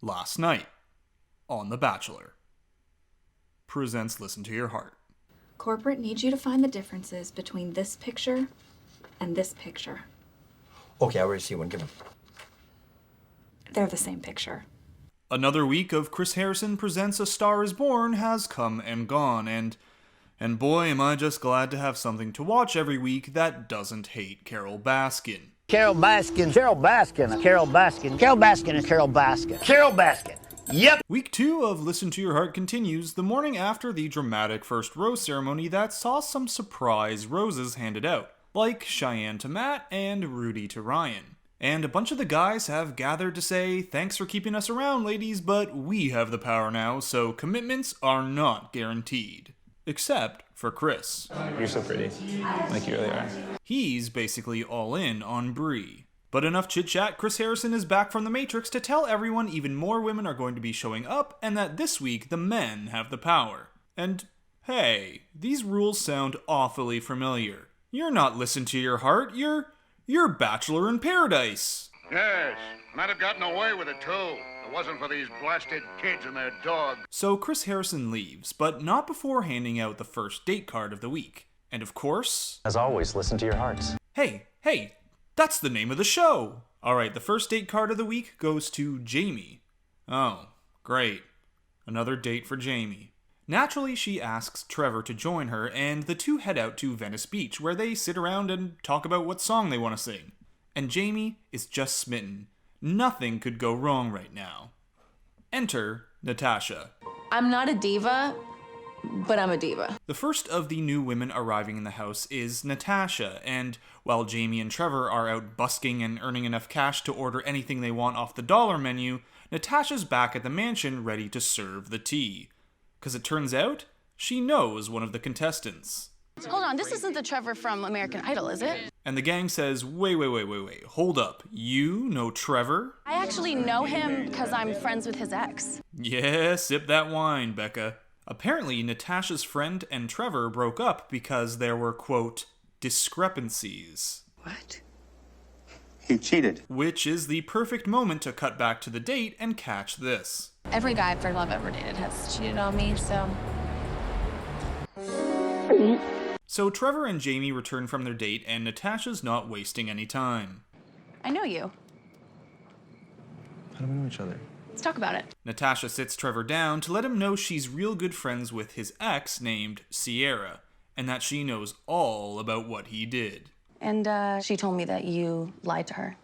last night on The Bachelor Presents Listen to Your Heart. Corporate needs you to find the differences between this picture and this picture. Okay, I already see one. Give him. They're the same picture. Another week of Chris Harrison Presents A Star Is Born has come and gone, and boy am I just glad to have something to watch every week that doesn't hate Carole Baskin. Carole Baskin. Carole Baskin. Carole Baskin. Carole Baskin and Carole Baskin. Carole Baskin. Yep. Week 2 of Listen to Your Heart continues the morning after the dramatic first rose ceremony that saw some surprise roses handed out, like Cheyenne to Matt and Rudy to Ryan. And a bunch of the guys have gathered to say, thanks for keeping us around, ladies, but we have the power now, so commitments are not guaranteed. Except for Chris. You're so pretty, like you really are. He's basically all in on Bri. But enough chit-chat, Chris Harrison is back from the Matrix to tell everyone even more women are going to be showing up, and that this week the men have the power. And hey, these rules sound awfully familiar. You're not Listen to Your Heart, you're Bachelor in Paradise. Yes, might have gotten away with it too. If it wasn't for these blasted kids and their dog. So Chris Harrison leaves, but not before handing out the first date card of the week. And of course... As always, listen to your hearts. Hey, that's the name of the show! Alright, the first date card of the week goes to Jaime. Oh, great. Another date for Jaime. Naturally, she asks Trevor to join her, and the two head out to Venice Beach, where they sit around and talk about what song they want to sing. And Jaime is just smitten. Nothing could go wrong right now. Enter Natasha. I'm not a diva, but I'm a diva. The first of the new women arriving in the house is Natasha, and while Jaime and Trevor are out busking and earning enough cash to order anything they want off the dollar menu, Natasha's back at the mansion ready to serve the tea. 'Cause it turns out, she knows one of the contestants. Hold on, this isn't the Trevor from American Idol, is it? And the gang says, wait, hold up, you know Trevor? I actually know him because I'm friends with his ex. Yeah, sip that wine, Becca. Apparently, Natasha's friend and Trevor broke up because there were, quote, discrepancies. What? He cheated. Which is the perfect moment to cut back to the date and catch this. Every guy I've ever dated has cheated on me, so... So Trevor and Jaime return from their date, and Natasha's not wasting any time. I know you. How do we know each other? Let's talk about it. Natasha sits Trevor down to let him know she's real good friends with his ex named Sierra, and that she knows all about what he did. And she told me that you lied to her.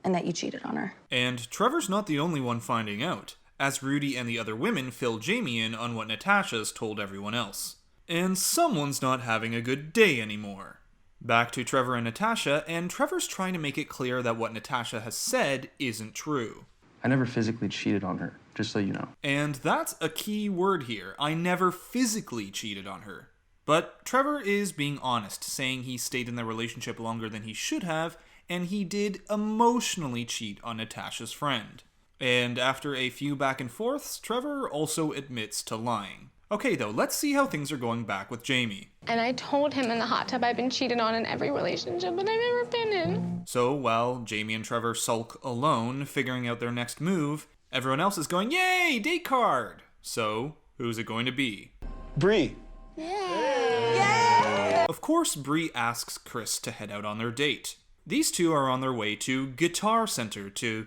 And that you cheated on her. And Trevor's not the only one finding out, as Rudy and the other women fill Jaime in on what Natasha's told everyone else. And someone's not having a good day anymore. Back to Trevor and Natasha, and Trevor's trying to make it clear that what Natasha has said isn't true. I never physically cheated on her, just so you know. And that's a key word here. I never physically cheated on her. But Trevor is being honest, saying he stayed in the relationship longer than he should have, and he did emotionally cheat on Natasha's friend. And after a few back and forths, Trevor also admits to lying. Okay though, let's see how things are going back with Jaime. And I told him in the hot tub I've been cheated on in every relationship that I've ever been in. So while Jaime and Trevor sulk alone, figuring out their next move, everyone else is going, yay, date card! So, who's it going to be? Bri! Yay! Of course, Bri asks Chris to head out on their date. These two are on their way to Guitar Center to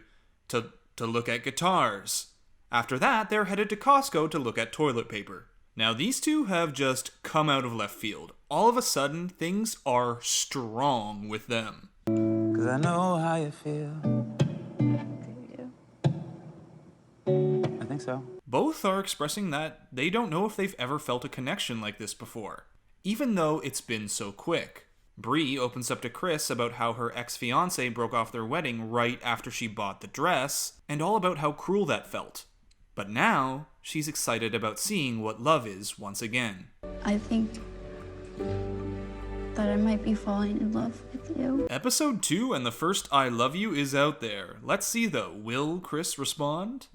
look at guitars. After that, they're headed to Costco to look at toilet paper. Now, these two have just come out of left field. All of a sudden, things are strong with them. 'Cause I know how you feel. I think so. Both are expressing that they don't know if they've ever felt a connection like this before, even though it's been so quick. Bri opens up to Chris about how her ex-fiance broke off their wedding right after she bought the dress, and all about how cruel that felt. But now, she's excited about seeing what love is once again. I think that I might be falling in love with you. Episode 2 and the first I love you is out there. Let's see though, will Chris respond?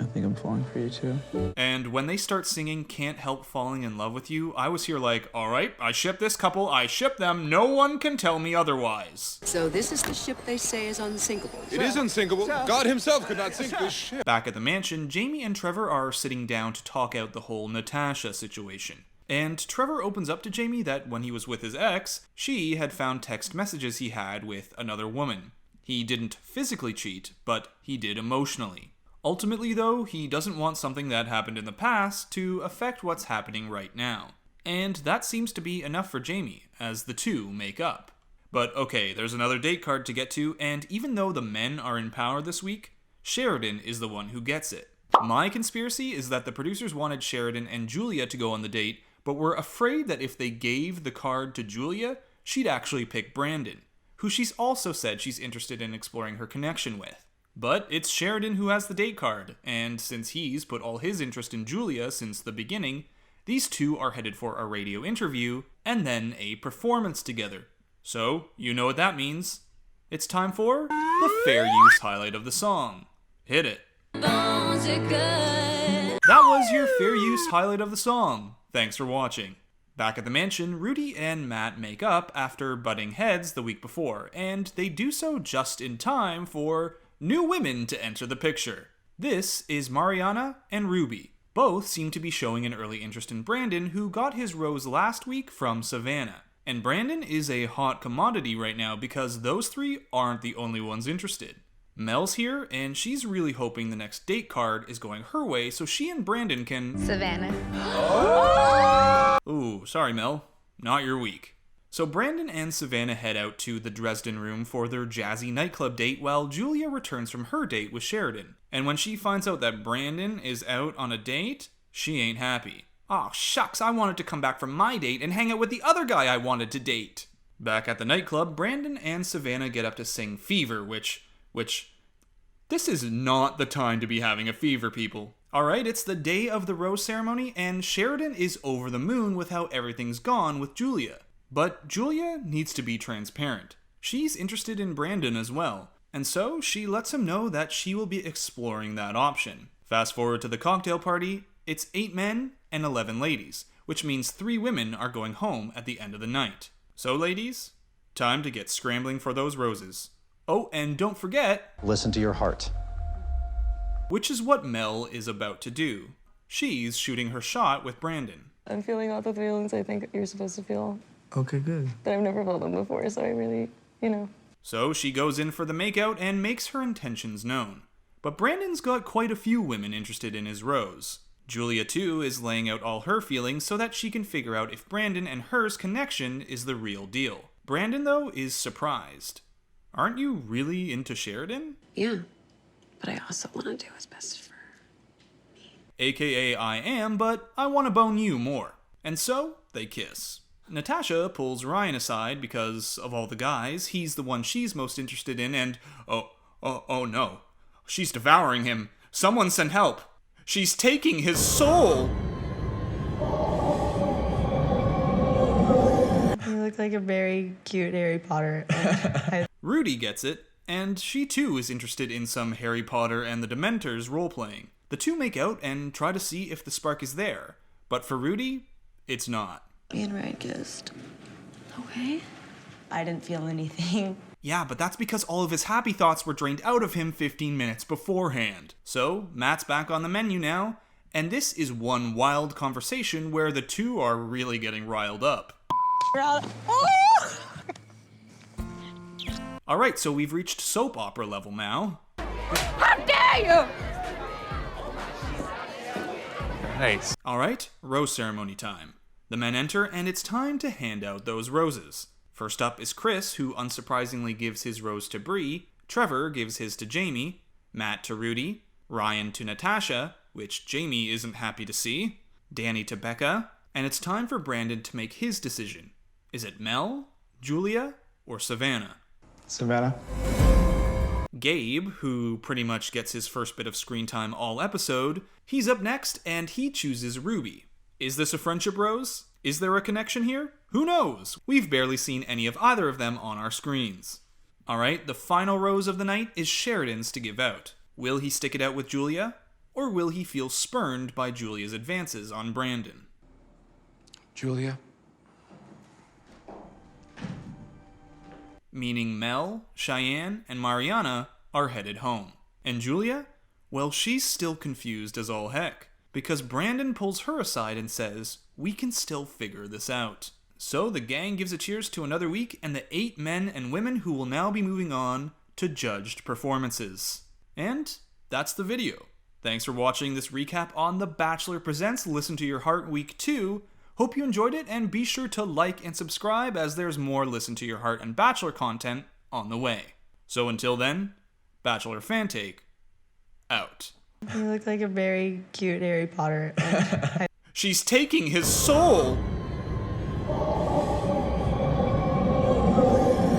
I think I'm falling for you too. And when they start singing Can't Help Falling in Love with You, I was here like, alright, I ship this couple, I ship them, no one can tell me otherwise. So this is the ship they say is unsinkable. It is unsinkable. God himself could not sink this ship. Back at the mansion, Jaime and Trevor are sitting down to talk out the whole Natasha situation. And Trevor opens up to Jaime that when he was with his ex, she had found text messages he had with another woman. He didn't physically cheat, but he did emotionally. Ultimately, though, he doesn't want something that happened in the past to affect what's happening right now. And that seems to be enough for Jaime, as the two make up. But okay, there's another date card to get to, and even though the men are in power this week, Sheridan is the one who gets it. My conspiracy is that the producers wanted Sheridan and Julia to go on the date, but were afraid that if they gave the card to Julia, she'd actually pick Brandon, who she's also said she's interested in exploring her connection with. But it's Sheridan who has the date card, and since he's put all his interest in Julia since the beginning, these two are headed for a radio interview and then a performance together. So, you know what that means. It's time for the fair use highlight of the song. Hit it. That was your fair use highlight of the song. Thanks for watching. Back at the mansion, Rudy and Matt make up after butting heads the week before, and they do so just in time for new women to enter the picture. This is Mariana and Ruby. Both seem to be showing an early interest in Brandon, who got his rose last week from Savannah. And Brandon is a hot commodity right now because those three aren't the only ones interested. Mel's here, and she's really hoping the next date card is going her way so she and Brandon can... Savannah. Ooh, sorry Mel. Not your week. So Brandon and Savannah head out to the Dresden Room for their jazzy nightclub date while Julia returns from her date with Sheridan. And when she finds out that Brandon is out on a date, she ain't happy. Aw, shucks, I wanted to come back from my date and hang out with the other guy I wanted to date. Back at the nightclub, Brandon and Savannah get up to sing Fever, which... This is not the time to be having a fever, people. Alright, it's the day of the rose ceremony, and Sheridan is over the moon with how everything's gone with Julia. But Julia needs to be transparent. She's interested in Brandon as well, and so she lets him know that she will be exploring that option. Fast forward to the cocktail party, it's 8 men and 11 ladies, which means 3 women are going home at the end of the night. So ladies, time to get scrambling for those roses. Oh, and don't forget... listen to your heart. Which is what Mel is about to do. She's shooting her shot with Brandon. I'm feeling all the feelings I think you're supposed to feel. Okay, good. But I've never felt them before, so I really, So she goes in for the makeout and makes her intentions known. But Brandon's got quite a few women interested in his rose. Julia, too, is laying out all her feelings so that she can figure out if Brandon and her's connection is the real deal. Brandon, though, is surprised. Aren't you really into Sheridan? Yeah, but I also want to do what's best for me. AKA I am, but I want to bone you more. And so, they kiss. Natasha pulls Ryan aside because, of all the guys, he's the one she's most interested in and... Oh no. She's devouring him. Someone send help. She's taking his soul! You look like a very cute Harry Potter. Rudy gets it, and she too is interested in some Harry Potter and the Dementors role-playing. The two make out and try to see if the spark is there, but for Rudy, it's not. Me and Ryan kissed. Okay. I didn't feel anything. Yeah, but that's because all of his happy thoughts were drained out of him 15 minutes beforehand. So, Matt's back on the menu now, and this is one wild conversation where the two are really getting riled up. Alright, so we've reached soap opera level now. How dare you! Nice. Alright, rose ceremony time. The men enter, and it's time to hand out those roses. First up is Chris, who unsurprisingly gives his rose to Bri, Trevor gives his to Jaime, Matt to Rudy, Ryan to Natasha, which Jaime isn't happy to see, Danny to Becca, and it's time for Brandon to make his decision. Is it Mel, Julia, or Savannah? Savannah. Gabe, who pretty much gets his first bit of screen time all episode, he's up next and he chooses Ruby. Is this a friendship rose? Is there a connection here? Who knows? We've barely seen any of either of them on our screens. Alright, the final rose of the night is Sheridan's to give out. Will he stick it out with Julia? or will he feel spurned by Julia's advances on Brandon? Julia? Meaning Mel, Cheyenne, and Mariana are headed home. And Julia? Well, she's still confused as all heck, because Brandon pulls her aside and says, "We can still figure this out." So the gang gives a cheers to another week and the 8 men and women who will now be moving on to judged performances. And that's the video. Thanks for watching this recap on The Bachelor Presents Listen to Your Heart Week 2. Hope you enjoyed it, and be sure to like and subscribe as there's more Listen to Your Heart and Bachelor content on the way. So until then, Bachelor Fantake, out. You look like a very cute Harry Potter. She's taking his soul!